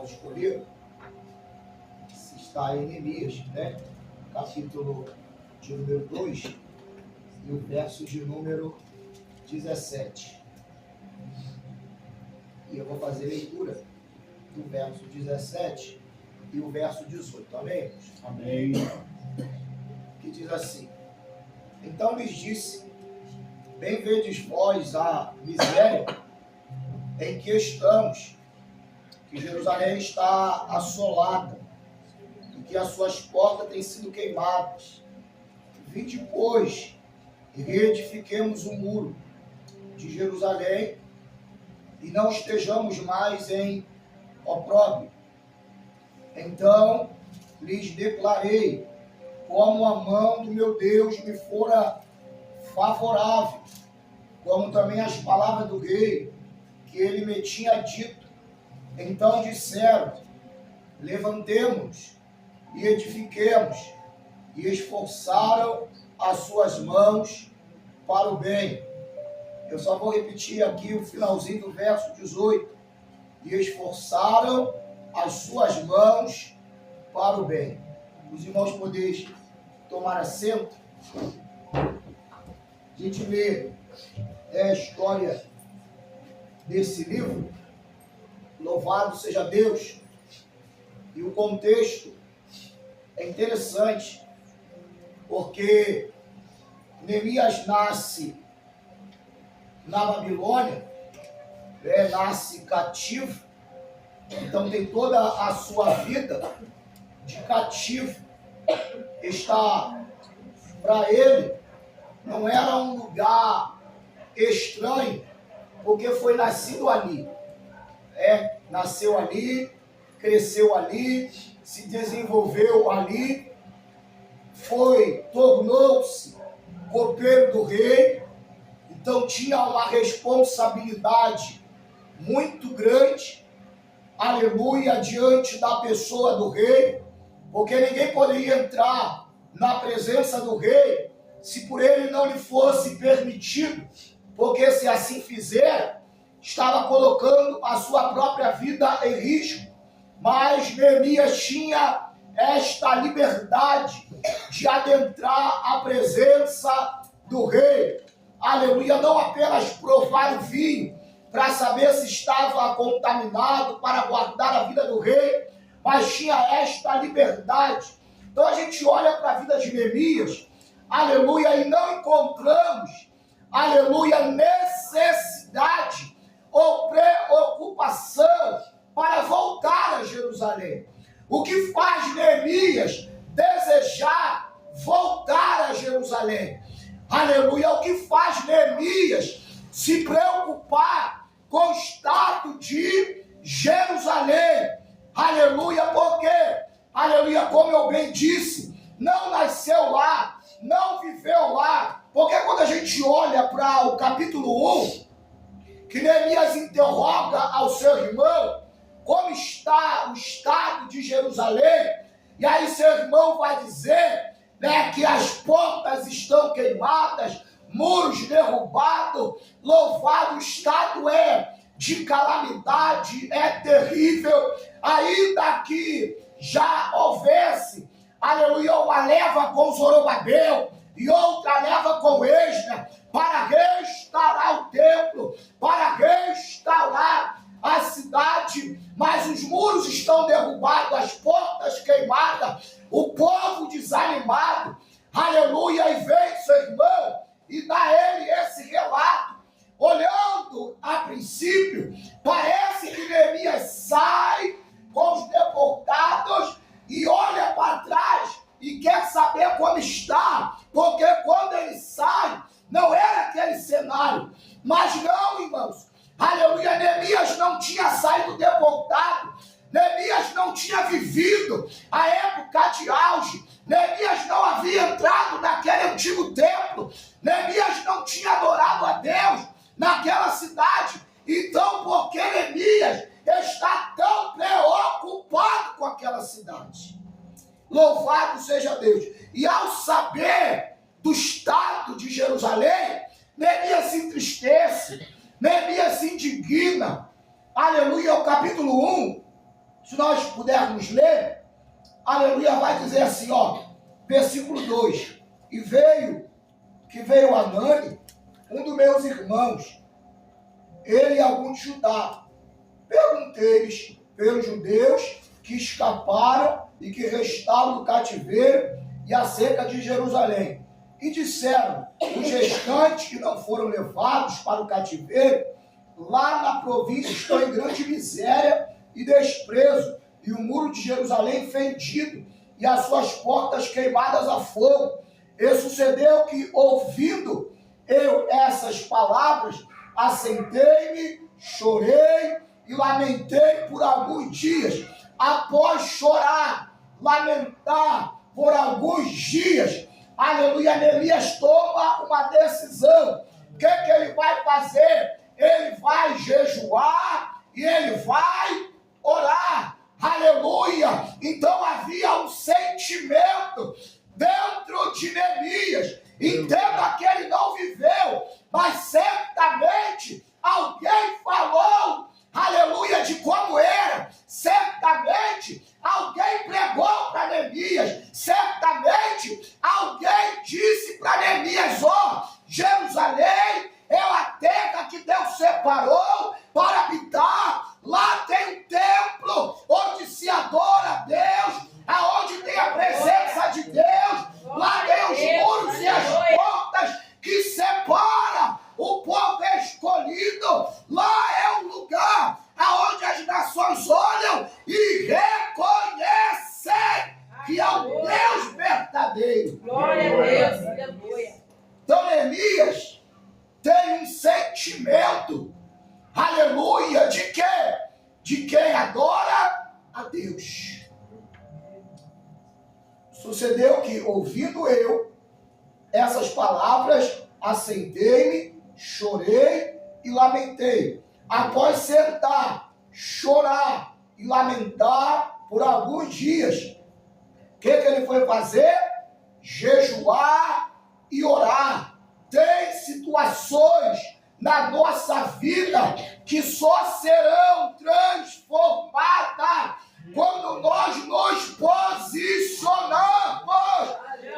irmãos escolheram, está em Neemias, né? Capítulo de número 2 e o verso de número 17. E eu vou fazer leitura do verso 17 e o verso 18. Amém? Amém. Que diz assim: Então lhes disse: Bem vedes vós a miséria em que estamos, que Jerusalém está assolada e que as suas portas têm sido queimadas. Vinde, pois, e reedifiquemos o muro de Jerusalém e não estejamos mais em opróbrio. Então lhes declarei como a mão do meu Deus me fora favorável, como também as palavras do rei que ele me tinha dito. Então disseram: levantemo-nos e edifiquemos, e esforçaram as suas mãos para o bem. Eu só vou repetir aqui o finalzinho do verso 18. E esforçaram as suas mãos para o bem. Os irmãos podeis tomar assento. A gente lê a história desse livro. Louvado seja Deus. E o contexto é interessante, porque Neemias nasce na Babilônia, nasce cativo, então tem toda a sua vida de cativo. Está para ele, não era um lugar estranho, porque foi nascido ali. Nasceu ali, cresceu ali, se desenvolveu ali, tornou-se copeiro do rei, então tinha uma responsabilidade muito grande, aleluia, diante da pessoa do rei, porque ninguém poderia entrar na presença do rei se por ele não lhe fosse permitido, porque se assim fizer, estava colocando a sua própria vida em risco. Mas Neemias tinha esta liberdade de adentrar a presença do rei, aleluia, não apenas provar o vinho para saber se estava contaminado, para guardar a vida do rei, mas tinha esta liberdade. Então a gente olha para a vida de Neemias, aleluia, e não encontramos, aleluia, necessidade ou preocupação para voltar a Jerusalém. O que faz Neemias desejar voltar a Jerusalém? Aleluia, o que faz Neemias se preocupar com o estado de Jerusalém? Aleluia, porque, aleluia, como eu bem disse, não nasceu lá, não viveu lá, porque quando a gente olha para o capítulo 1, que Neemias interroga ao seu irmão como está o estado de Jerusalém, e aí seu irmão vai dizer, que as portas estão queimadas, muros derrubados, louvado, o estado é de calamidade, é terrível, ainda que já houvesse, aleluia, uma leva com Zorobabel e outra leva com Esdras para restaurar o templo, para restaurar a cidade, mas os muros estão derrubados, as portas queimadas, o povo desanimado, aleluia, e vem seu irmão e dá a ele esse relato. Olhando a princípio, parece que Neemias sai com os deportados e olha para trás e quer saber como está, porque quando ele sai, não era aquele cenário. Mas não, irmãos, aleluia, Neemias não tinha saído deportado, Neemias não tinha vivido a época de auge, Neemias não havia entrado naquele antigo templo, Neemias não tinha adorado a Deus naquela cidade. Então, por que Neemias está tão preocupado com aquela cidade? Louvado seja Deus. E ao saber do estado de Jerusalém, Neemias se entristece, Neemias se indigna. Aleluia, o capítulo 1, Se nós pudermos ler, aleluia, vai dizer assim, ó, versículo 2. E veio Anani, um dos meus irmãos, ele e alguns de Judá. Perguntei-lhes pelos judeus que escaparam e que restaram do cativeiro e acerca de Jerusalém. E disseram, os restantes que não foram levados para o cativeiro, lá na província estão em grande miséria e desprezo, e o muro de Jerusalém fendido, e as suas portas queimadas a fogo. E sucedeu que, ouvindo eu essas palavras, assentei-me, chorei e lamentei por alguns dias. Após chorar, lamentar por alguns dias, aleluia, Neemias toma uma decisão. O que ele vai fazer? Ele vai jejuar e ele vai orar. Aleluia! Então havia um sentimento dentro de Neemias. Entenda que ele não viveu, mas certamente alguém falou, aleluia, de como era. Certamente alguém pregou para Neemias. Certamente alguém disse para Neemias, ó, Jerusalém é a terra que Deus separou para habitar. Lá tem um templo onde se adora a Deus, aonde tem a presença de Deus. Lá tem os muros e as portas que separam o povo escolhido. Lá é o lugar aonde as nações olham e reconhecem que é o Deus verdadeiro. Glória a Deus, aleluia. Então Neemias tem um sentimento, aleluia, de quê? De quem adora a Deus. Sucedeu que, ouvindo eu essas palavras, assentei-me, chorei e lamentei. Após sentar, chorar e lamentar por alguns dias, o que ele foi fazer? Jejuar e orar. Tem situações na nossa vida que só serão transformadas quando nós nos posicionamos,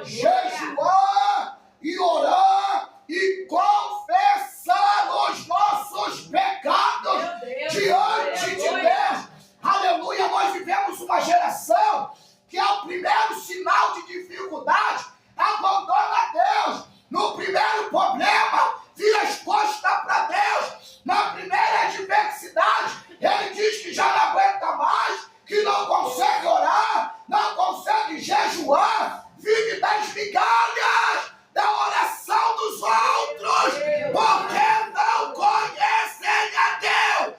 jejuar e orar e confessar os nossos pecados diante de Deus. Aleluia, nós vivemos uma geração que ao primeiro sinal de dificuldade abandona Deus. No primeiro problema, vira as costas para Deus. Na primeira adversidade, ele diz que já não aguenta mais, que não consegue orar, não consegue jejuar, vive das migalhas da oração dos outros, porque não conhecem a Deus.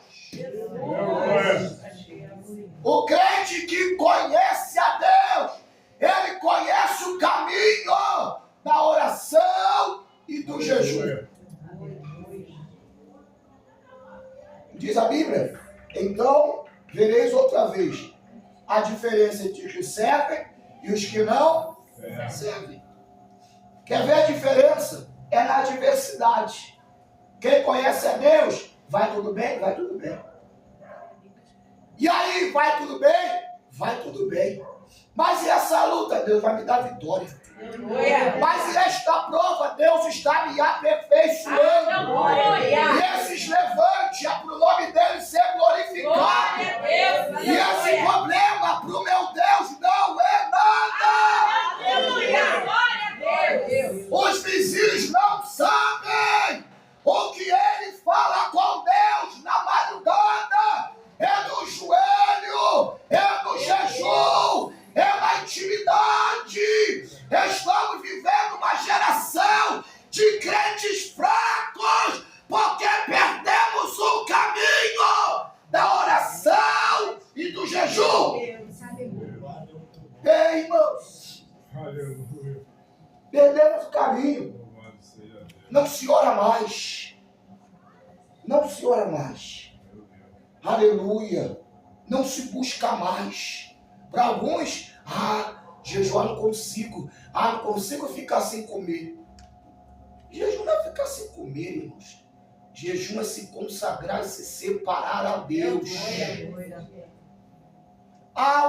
O crente que conhece a Deus, ele conhece o caminho da oração e do jejum. Diz a Bíblia, então vereis outra vez a diferença entre os que servem e os que não servem. Quer ver a diferença? É na adversidade. Quem conhece a Deus, vai tudo bem? Vai tudo bem. E aí, vai tudo bem? Vai tudo bem. Mas e essa luta? Deus vai me dar vitória. Mas e esta prova? Deus está me aperfeiçoando. E esses levantes é para o nome dele ser glorificado. E esse problema para o meu Deus não é nada. Os vizinhos não sabem o que ele fala com Deus na madrugada. É no joelho, é no jejum, é na intimidade. Estamos vivendo uma geração de crentes fracos, porque perdemos o caminho da oração e do jejum. Ei, irmãos, perdemos o caminho. Não se ora mais. Não se ora mais. Aleluia. Não se busca mais. Para alguns, jejuar não consigo. Não consigo ficar sem comer. Jejum não é ficar sem comer, irmãos. Jejum é se consagrar e se separar a Deus.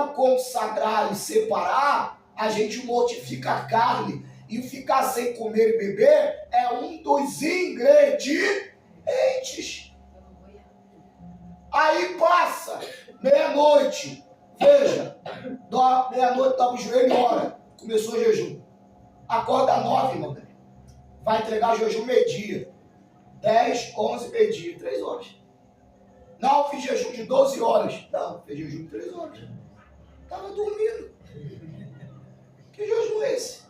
ao consagrar e separar, a gente mortifica a carne. E ficar sem comer e beber é um dos ingredientes. Aí passa meia-noite. Veja, meia-noite dobra o joelho e ora. Começou o jejum. Acorda às 9, irmão. Vai entregar o jejum meio-dia. 10, 11, meio-dia, 3 horas. Não, fiz jejum de 12 horas. Não, fiz jejum de 3 horas. Estava dormindo. Que jejum é esse?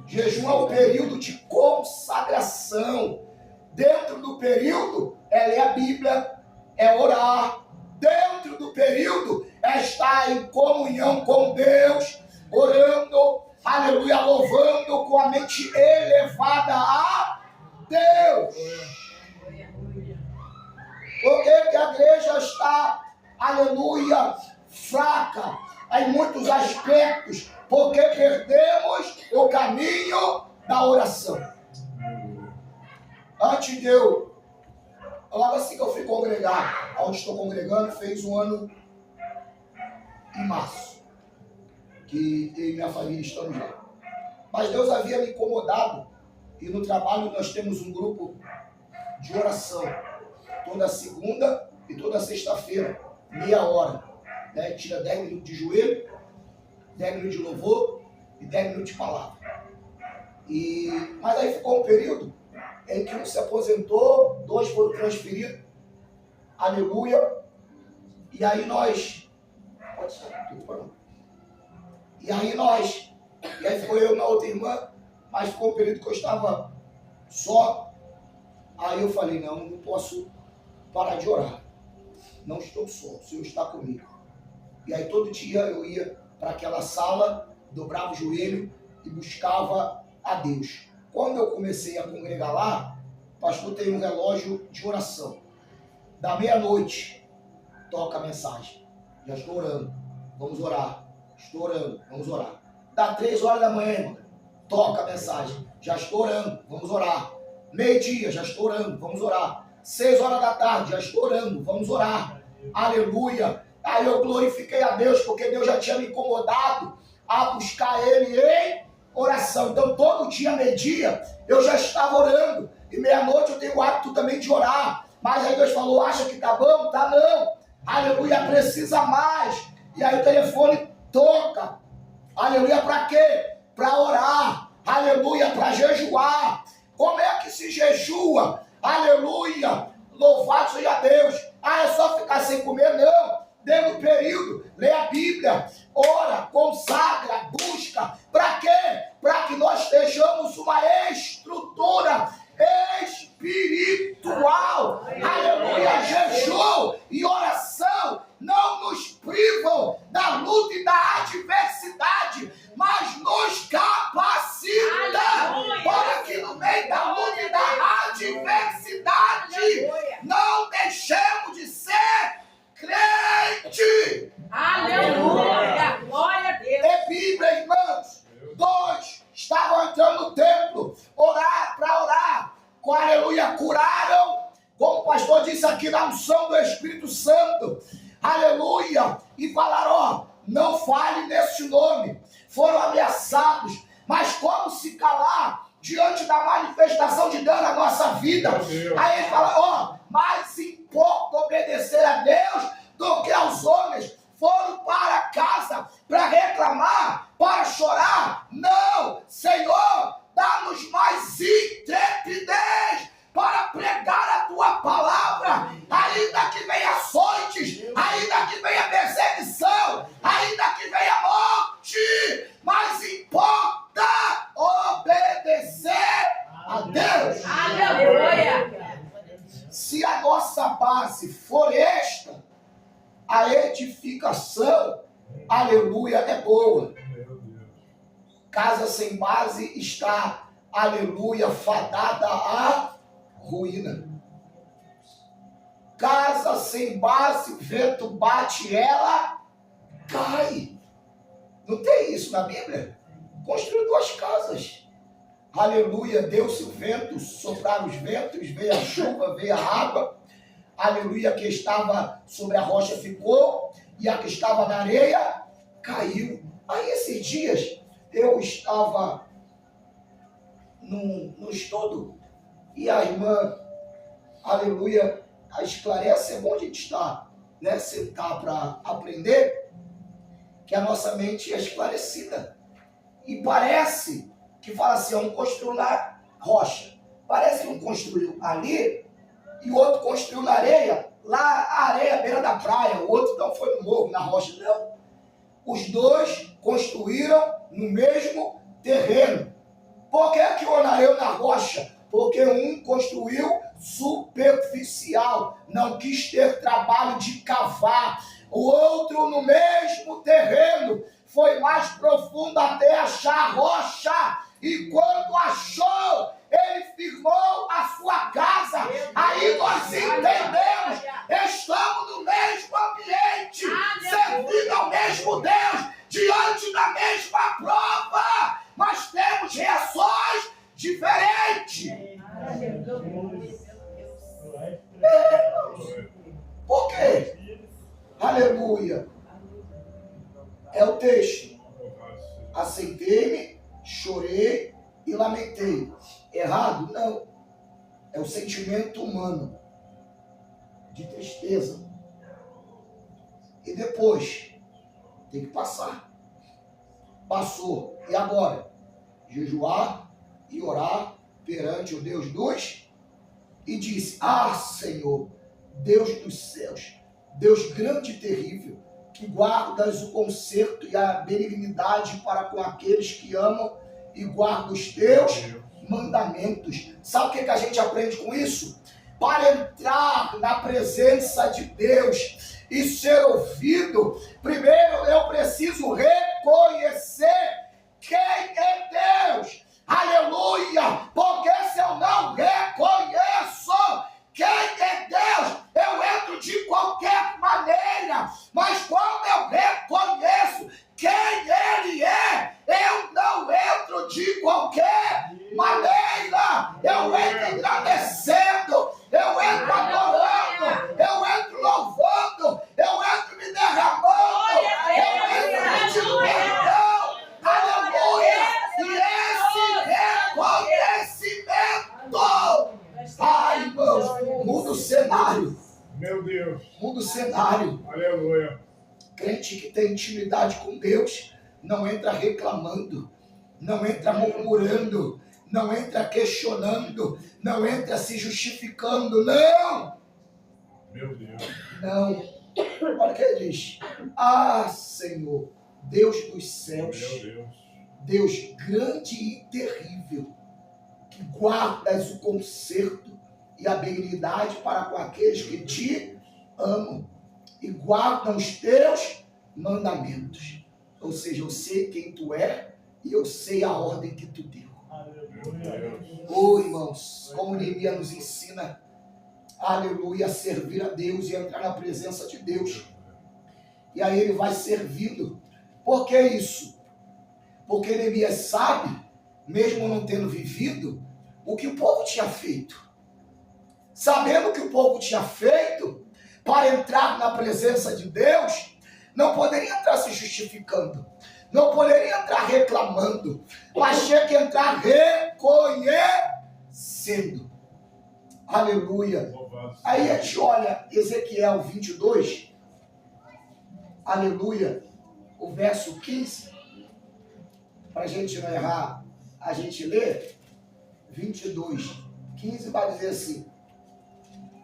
Jejum é um período de consagração. Dentro do período é ler a Bíblia, é orar. Dentro do período é estar em comunhão com Deus, orando, aleluia, louvando com a mente elevada a Deus. Por que a igreja está, aleluia, fraca em muitos aspectos? Porque perdemos o caminho da oração. Antes de eu, logo assim que eu fui congregar, onde estou congregando, fez um ano em março, que eu e minha família estamos lá. Mas Deus havia me incomodado, e no trabalho nós temos um grupo de oração, toda segunda e toda sexta-feira, meia hora, né? Tira 10 minutos de joelho, 10 minutos de louvor e 10 minutos de palavra. Mas aí ficou um período em que um se aposentou, 2 foram transferidos, aleluia, e aí nós, pode ser, tudo para não. E aí ficou eu e uma outra irmã, mas ficou um período que eu estava só. Aí eu falei, não posso parar de orar, não estou só, o Senhor está comigo. E aí todo dia eu ia para aquela sala, dobrava o joelho e buscava a Deus. Quando eu comecei a congregar lá, o pastor tem um relógio de oração. Da meia-noite, toca a mensagem. Já estou orando, vamos orar. Estou orando, vamos orar. Da 3 horas da manhã, irmão, toca a mensagem. Já estou orando, vamos orar. Meio-dia, já estou orando, vamos orar. 6 horas da tarde, já estou orando, vamos orar. Aleluia. Aí eu glorifiquei a Deus, porque Deus já tinha me incomodado a buscar Ele em oração. Então todo dia, meio-dia, eu já estava orando. E meia-noite eu tenho o hábito também de orar. Mas aí Deus falou, acha que tá bom? Tá não. Aleluia, precisa mais. E aí o telefone toca. Aleluia, para quê? Para orar. Aleluia, para jejuar. Como é que se jejua? Aleluia, louvado seja Deus. É só ficar sem comer? Não. Dentro do período, lê a Bíblia, ora, consagra, busca. Para quê? Para que nós estejamos uma estrutura espiritual. Aleluia, jejum e oração não nos privam da luta e da adversidade, mas nos capacita para que no meio da luta e da adversidade não deixemos de ser crente. Aleluia! Glória a Deus! É Bíblia, irmãos. 2 estavam entrando no templo, para orar. Com aleluia, curaram, como o pastor disse aqui, na unção do Espírito Santo. Aleluia! E falaram, não fale nesse nome. Foram ameaçados, mas como se calar diante da manifestação de Deus na nossa vida? Aí ele fala, mais importa obedecer a Deus do que aos homens. Foram para casa para reclamar, para chorar. Não, Senhor, dá-nos mais intrepidez para pregar a tua palavra, ainda que venha açoites, ainda que venha perseguição, ainda que venha morte, mas importa obedecer a Deus. Aleluia! Se a nossa base for esta, a edificação, aleluia, é boa. Casa sem base está, aleluia, fadada à ruína. Casa sem base, vento bate, ela cai. Não tem isso na Bíblia? Construiu 2 casas. Aleluia, deu-se o vento, sopraram os ventos, veio a chuva, veio a água. Aleluia, que estava sobre a rocha ficou. e a que estava na areia caiu. Aí esses dias eu estava num estudo e a irmã, aleluia, a esclarece. É bom a gente estar, né, sentar para aprender, que a nossa mente é esclarecida. E parece que fala assim, um construiu na rocha. Parece que um construiu ali e o outro construiu na areia. Lá a areia à beira da praia, o outro então foi no morro, na rocha. Não. Os dois construíram no mesmo terreno. Por que que o areia na rocha? Porque um construiu superficial, não quis ter trabalho de cavar. O outro no mesmo terreno foi mais profundo até achar a rocha. E quando achou, ele firmou a sua casa. Aí nós entendemos, estamos no mesmo ambiente, servindo ao mesmo Deus, diante da mesma prova, mas temos reações diferentes. Por quê? Aleluia. É o texto. Assentei-me, chorei e lamentei. Errado? Não. É o sentimento humano de tristeza. E depois tem que passar. Passou. E agora? Jejuar e orar perante o Deus dos. E disse, Senhor, Deus dos céus, Deus grande e terrível, que guardas o conserto e a benignidade para com aqueles que amam e guardam os teus mandamentos. Sabe o que a gente aprende com isso? Para entrar na presença de Deus e ser ouvido, primeiro eu preciso reconhecer quem é Deus. Aleluia! Porque se eu não reconheço quem é Deus, eu entro de qualquer maneira. Mas quando eu reconheço quem Ele é, eu não entro de qualquer maneira. Eu entro engrandecendo, eu entro adorando, eu entro louvando, eu entro me derramando, eu entro pedindo perdão. Aleluia! E esse reconhecimento, ai, irmãos, muda o cenário. Meu Deus. Muda o cenário. Aleluia. Crente que tem intimidade com Deus não entra reclamando, não entra murmurando, não entra questionando, não entra se justificando. Não! Meu Deus. Não. Olha o que ele diz. Senhor, Deus dos céus, Meu Deus. Deus grande e terrível, que guardas o conserto e a benignidade para com aqueles que te amam e guardam os teus mandamentos. Ou seja, eu sei quem tu é e eu sei a ordem que tu deu. Irmãos, como Neemias nos ensina, aleluia, a servir a Deus e entrar na presença de Deus. E aí ele vai servindo. Por que isso? Porque Neemias sabe, mesmo não tendo vivido, o que o povo tinha feito. Sabendo o que o povo tinha feito, para entrar na presença de Deus, não poderia entrar se justificando, não poderia entrar reclamando, mas tinha que entrar reconhecendo. Aleluia. Aí a gente olha Ezequiel 22, aleluia, o verso 15, para a gente não errar, a gente lê 22, 15 vai dizer assim: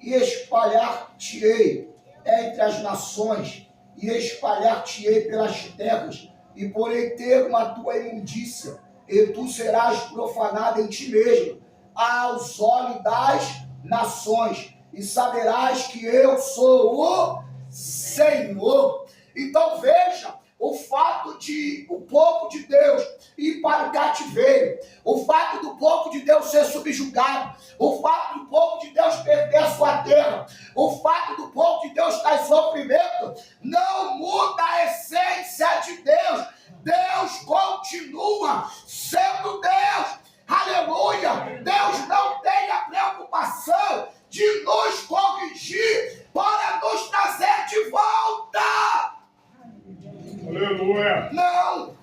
e espalhar-te-ei entre as nações, e espalhar-te-ei pelas terras, e porei termo à tua imundícia, e tu serás profanado em ti mesmo, aos olhos das nações, e saberás que eu sou o Senhor. Então veja, o fato de o povo de Deus ir para o cativeiro, o fato do povo de Deus ser subjugado, o fato do povo de Deus perder a sua terra, o fato do povo de Deus estar em sofrimento, não muda a essência de Deus. Deus continua sendo Deus. Aleluia! Deus não tem a preocupação de nos corrigir para nos trazer de volta Aleluia. Não,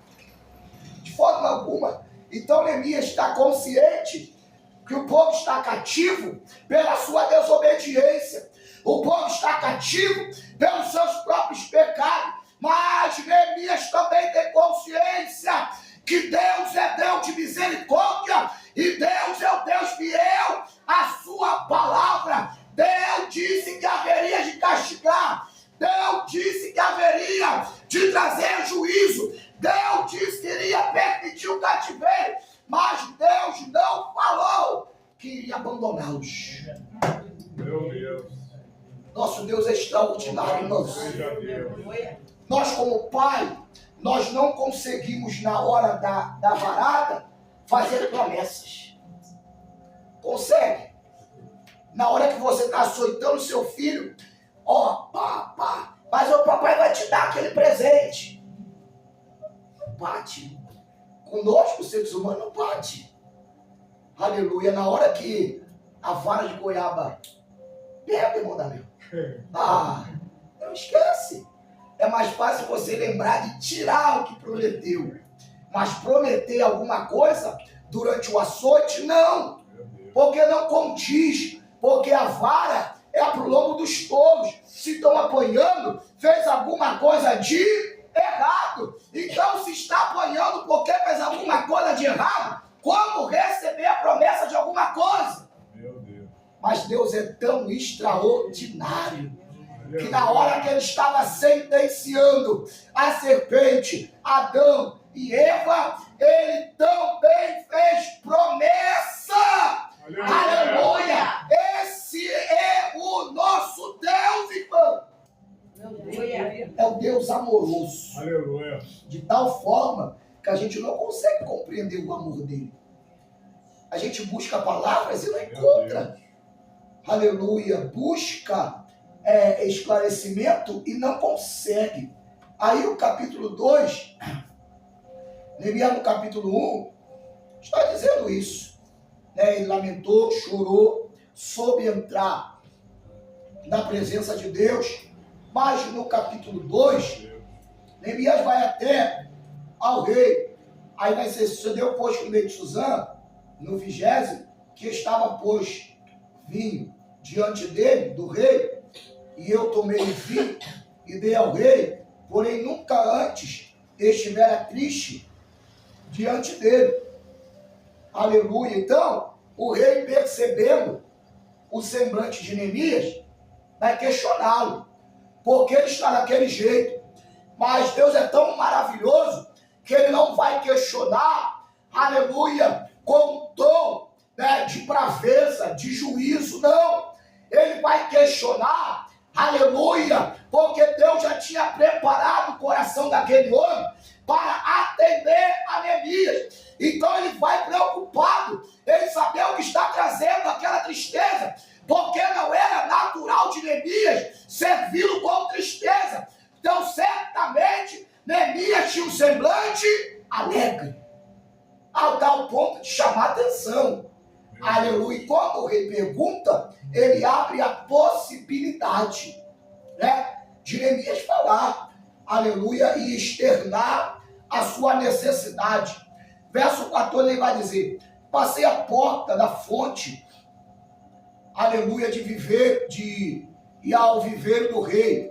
de forma alguma. Então Neemias está consciente que o povo está cativo pela sua desobediência. O povo está cativo pelos seus próprios pecados. Mas Neemias também tem consciência que Deus é Deus de misericórdia e Deus é o Deus fiel à sua palavra. Deus disse que haveria de castigar. Deus disse que haveria de trazer juízo. Deus disse que iria permitir o cativeiro. Mas Deus não falou que iria abandoná-los. Meu Deus. Nosso Deus é extraordinário, irmãos. Seja Deus. Nós, como pai, nós não conseguimos, na hora da varada, fazer promessas. Consegue? Na hora que você está açoitando seu filho, ó, pá, mas o papai vai te dar aquele presente. Não bate. Conosco, seres humanos, não bate. Aleluia. Na hora que a vara de goiaba pega, irmão da meu. Não esquece. É mais fácil você lembrar de tirar o que prometeu. Mas prometer alguma coisa durante o açoite, não. Porque não condiz. Porque a vara é pro lombo dos tolos. Se estão apanhando, fez alguma coisa de errado. Então, se está apanhando porque fez alguma coisa de errado, como receber a promessa de alguma coisa? Meu Deus. Mas Deus é tão extraordinário que na hora que ele estava sentenciando a serpente, Adão e Eva, ele também fez promessa. Aleluia! Esse é o nosso Deus, irmão. É o Deus amoroso. Aleluia. De tal forma que a gente não consegue compreender o amor dele. A gente busca palavras e não encontra. Aleluia. Busca esclarecimento e não consegue. Aí o capítulo 2, Neemias no capítulo 1, está dizendo isso. Ele lamentou, chorou, soube entrar na presença de Deus. Mas no capítulo 2, Neemias vai até ao rei. Aí vai ser, sucedeu, pois, com o rei de Suzã, no 20º, que estava, pois, vinho diante dele, do rei, e eu tomei o vinho e dei ao rei, porém nunca antes estivera triste diante dele. Aleluia. Então, o rei, percebendo o semblante de Neemias, vai questioná-lo, porque ele está daquele jeito. Mas Deus é tão maravilhoso que ele não vai questionar, aleluia, com um tom de braveza, de juízo, não. Ele vai questionar, aleluia, porque Deus já tinha preparado o coração daquele homem para atender a Neemias. Então ele vai preocupado em saber o que está trazendo aquela tristeza, porque não era natural de Neemias servi-lo com tristeza. Então certamente Neemias tinha um semblante alegre, ao tal ponto de chamar atenção. Aleluia. E quando o rei pergunta, ele abre a possibilidade, de Neemias falar, aleluia, e externar a sua necessidade. Verso 14 ele vai dizer: passei a porta da fonte, aleluia, e ao viver do rei,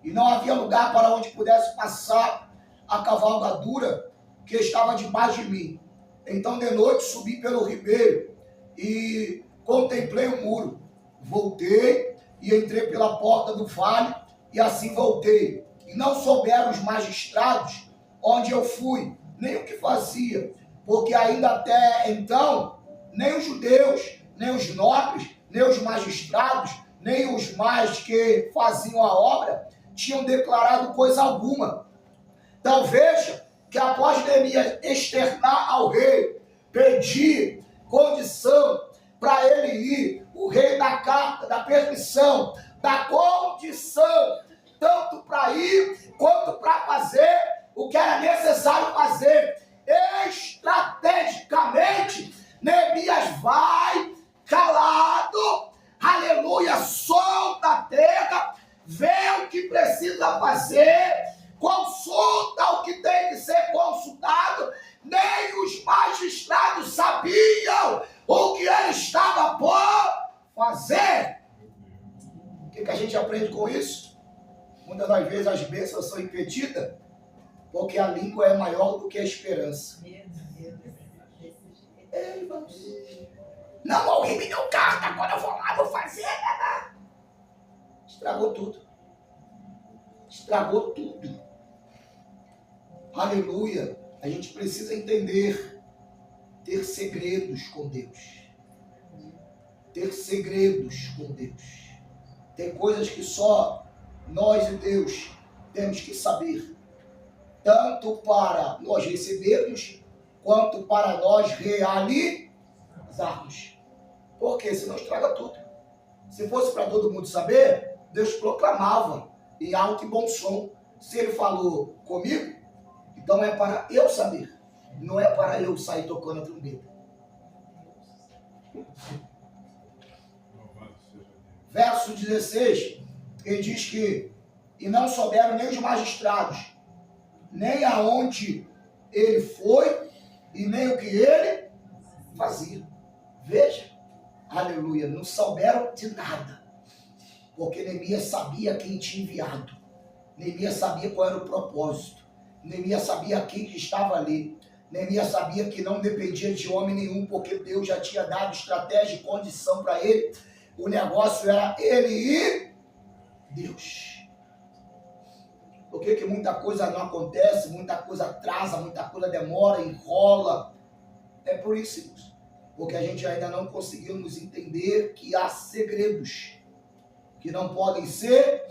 e não havia lugar para onde pudesse passar a cavalgadura que estava debaixo de mim. Então de noite subi pelo ribeiro e contemplei o muro. Voltei e entrei pela porta do vale, e assim voltei. E não souberam os magistrados onde eu fui, nem o que fazia, porque ainda até então, nem os judeus, nem os nobres, nem os magistrados, nem os mais que faziam a obra, tinham declarado coisa alguma. Então veja que após Neemias externar ao rei, pedir condição para ele ir, o rei dá carta, da permissão, da condição, tanto para ir quanto para fazer o que era necessário fazer. Estrategicamente, Neemias vai calado, aleluia, solta a terra, vê o que precisa fazer, consulta o que tem que ser consultado, nem os magistrados sabiam o que ele estava por fazer. O que a gente aprende com isso? Muitas das vezes as bênçãos são impedidas porque a língua é maior do que a esperança. Não, alguém me deu carta, agora eu vou lá, vou fazer. Estragou tudo. Estragou tudo. Aleluia. A gente precisa entender, ter segredos com Deus. Ter segredos com Deus. Tem coisas que só nós e Deus temos que saber. Tanto para nós recebermos, quanto para nós realizarmos. Porque senão estraga tudo. Se fosse para todo mundo saber, Deus proclamava em alto e bom som. Se ele falou comigo, então é para eu saber. Não é para eu sair tocando a trombeta. Verso 16, ele diz que e não souberam nem os magistrados, nem aonde ele foi e nem o que ele fazia. Veja, aleluia, não souberam de nada, porque Neemias sabia quem tinha enviado, Neemias sabia qual era o propósito, Neemias sabia quem que estava ali, Neemias sabia que não dependia de homem nenhum, porque Deus já tinha dado estratégia e condição para ele. O negócio era ele e Deus. Por que muita coisa não acontece, muita coisa atrasa, muita coisa demora, enrola? É por isso, porque a gente ainda não conseguiu nos entender que há segredos que não podem ser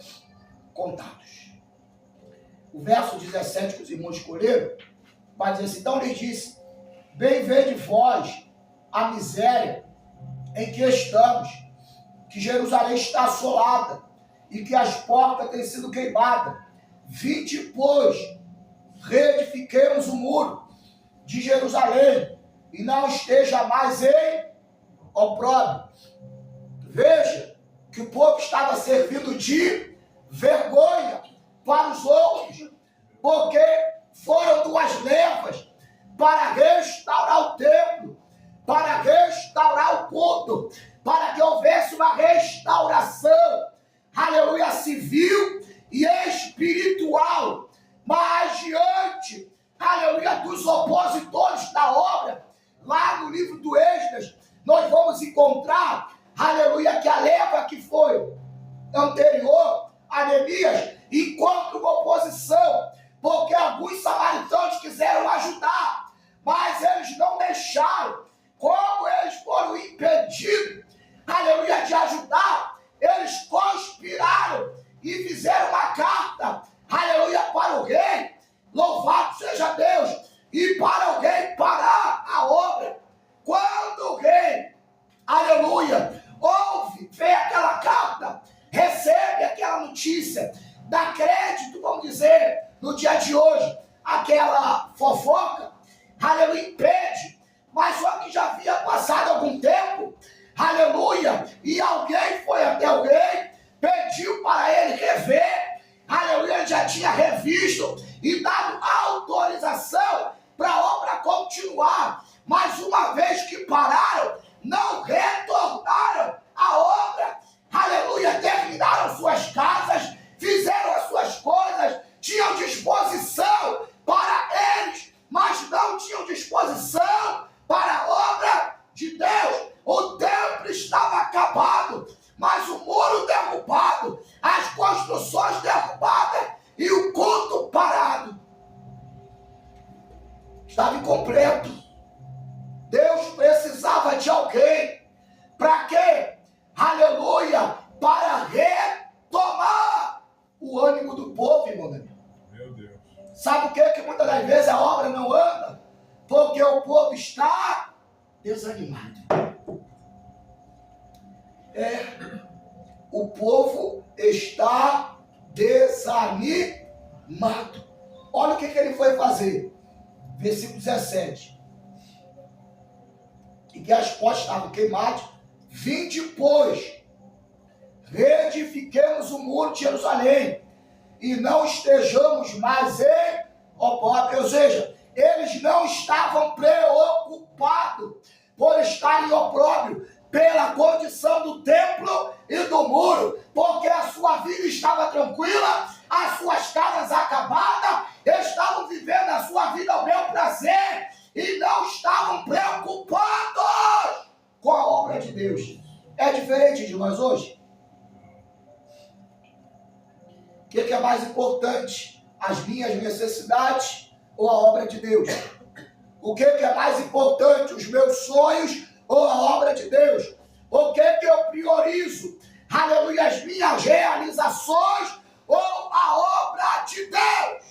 contados. O verso 17 que os irmãos escolheram vai dizer assim: então lhes disse, bem vede vós a miséria em que estamos, que Jerusalém está assolada e que as portas têm sido queimadas. Vinde, pois, reedifiquemos o muro de Jerusalém e não esteja mais em opróbrio. Veja que o povo estava servindo de vergonha para os outros, porque foram 2 levas para restaurar o templo, para restaurar o culto, para que houvesse uma restauração, aleluia, civil e espiritual. Mas diante, aleluia, dos opositores da obra, lá no livro do Esdras, nós vamos encontrar, aleluia, que a leva que foi anterior a Neemias encontra uma oposição, porque alguns samaritanos quiseram ajudar, mas eles não deixaram. Como eles foram impedidos, aleluia, de ajudar, eles conspiraram e fizeram uma carta, aleluia, para o rei, louvado seja Deus, e para o rei parar a obra. Quando o rei, aleluia, ouve, vê aquela carta, recebe aquela notícia, dá crédito, vamos dizer, no dia de hoje, aquela fofoca, aleluia, impede, mas só que já havia passado algum tempo, aleluia, e alguém foi até o rei, pediu para ele rever, aleluia, ele já tinha revisto e dado autorização para a obra continuar, mas uma vez que pararam, não retornaram à obra, aleluia, terminaram suas casas, fizeram as suas coisas, tinham disposição para eles, mas não tinham disposição para a obra de Deus. O templo estava acabado, mas o muro derrubado, as construções derrubadas e o culto parado. Estava incompleto. Deus precisava de alguém. Para quê? Aleluia! Para retomar o ânimo do povo, irmão. Meu Deus. Sabe o que muitas das vezes a obra não anda? Porque o povo está desanimado. O povo está desanimado. Olha o que ele foi fazer. Versículo 17. E que as portas estavam queimadas. Vinde, pois, reedifiquemos o muro de Jerusalém, e não estejamos mas em opróbrio. Ou seja, eles não estavam preocupados por estarem em opróbrio pela condição do templo e do muro, porque a sua vida estava tranquila, as suas casas acabadas, estavam vivendo a sua vida ao bel prazer e não estavam preocupados com a obra de Deus. É diferente de nós hoje? O que é mais importante? As minhas necessidades ou a obra de Deus? O que é mais importante? Os meus sonhos ou a obra de Deus? O que eu priorizo? Aleluia, as minhas realizações ou a obra de Deus?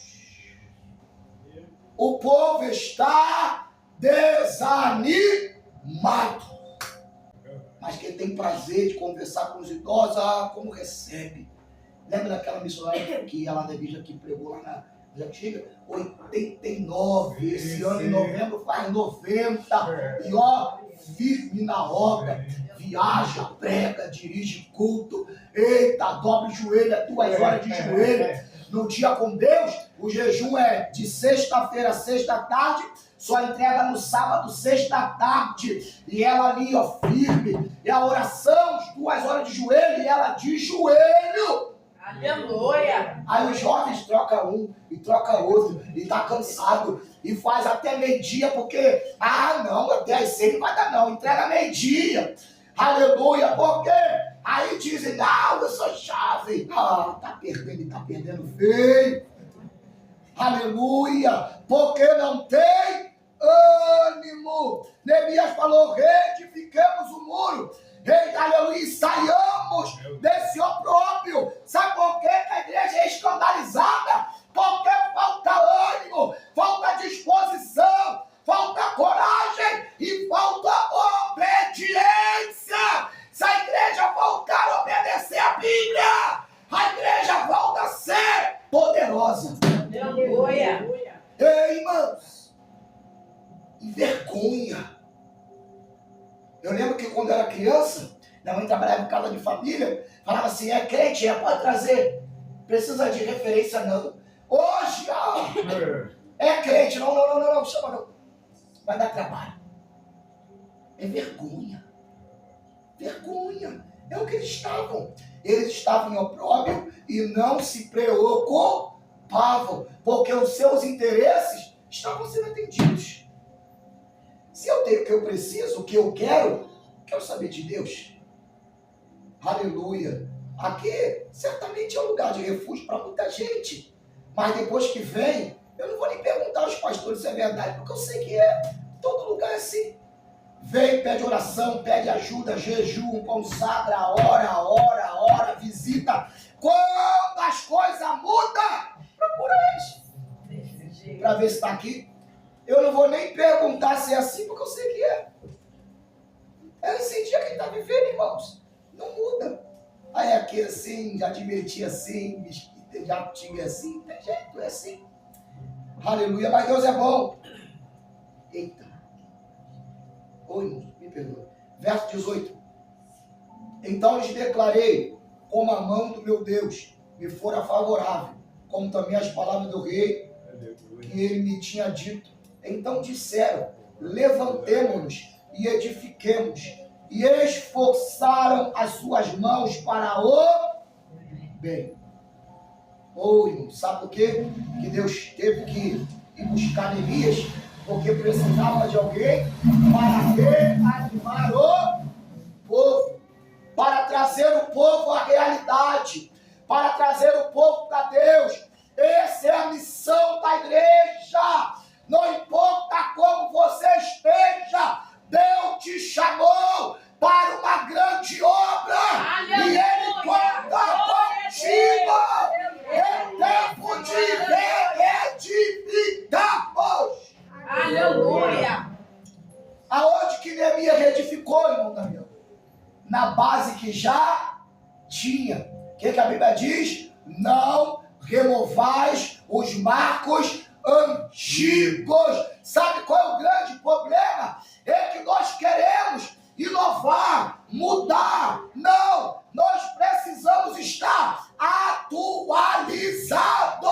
O povo está desanimado. Mas quem tem prazer de conversar com os idosos, como recebe? Lembra daquela missionária que ela da igreja que pregou lá na antiga? 89, esse ano em novembro faz 90. E ó, firme na obra, viaja, prega, dirige culto. Eita, dobra o joelho, 2 horas de joelho. No dia com Deus, o jejum é de sexta-feira a sexta-tarde, só entrega no sábado, sexta-tarde. E ela ali, ó, firme. E a oração, 2 horas de joelho, e ela de joelho. Aleluia! Aí os jovens trocam um e troca outro, e tá cansado, e faz até meio-dia, porque, não, até às 6 não vai dar não, entrega meio-dia. Aleluia, porque aí dizem, não, eu sou jovem. Tá perdendo feio. Aleluia, porque não tem ânimo. Neemias falou, reedifiquemos o muro. Aleluia, e saiamos desse opróbrio. Sabe por que a igreja é escandalizada? Porque falta ânimo, falta disposição, falta coragem e falta obediência. Se a igreja voltar a obedecer a Bíblia, a igreja volta a ser poderosa. Aleluia! Ei, irmãos, vergonha. Eu lembro que quando eu era criança, minha mãe trabalhava em casa de família, falava assim, é crente, pode trazer, precisa de referência não. Hoje, é crente, não, chama não. Vai dar trabalho. É vergonha. Vergonha. É o que eles estavam. Eles estavam em opróbrio e não se preocupavam, porque os seus interesses estavam sendo atendidos. Se eu tenho o que eu preciso, o que eu quero saber de Deus. Aleluia. Aqui, certamente é um lugar de refúgio para muita gente. Mas depois que vem, eu não vou nem perguntar aos pastores se é verdade, porque eu sei que é. Todo lugar é assim. Vem, pede oração, pede ajuda, jejum, consagra, ora, visita. Quando as coisas mudam, procura eles. Para ver se está aqui. Eu não vou nem perguntar se é assim, porque eu sei que é. É esse dia que ele está vivendo, irmãos. Não muda. Aí aqui assim, já admiti assim, já tive assim, tem jeito, é assim. Aleluia, mas Deus é bom. Eita. Oi, me perdoa. Verso 18. Então lhes declarei, como a mão do meu Deus me fora favorável, como também as palavras do rei, que ele me tinha dito. Então disseram, levantemo-nos e edifiquemos, e esforçaram as suas mãos para o bem. Irmão, sabe por quê? Que Deus teve que ir buscar Neemias, porque precisava de alguém para reanimar o povo, para trazer o povo à realidade, para trazer o povo para Deus. Essa é a missão da igreja. Não importa como você esteja, Deus te chamou para uma grande obra. Aleluia. E Ele conta contigo. É tempo de reedificarmos. Aleluia. Aonde que Neemias reedificou, irmão Daniel? Na base que já tinha. O que a Bíblia diz? Não removais os marcos antigos. Sabe qual é o grande problema? É que nós queremos inovar, mudar. Não, nós precisamos estar atualizados.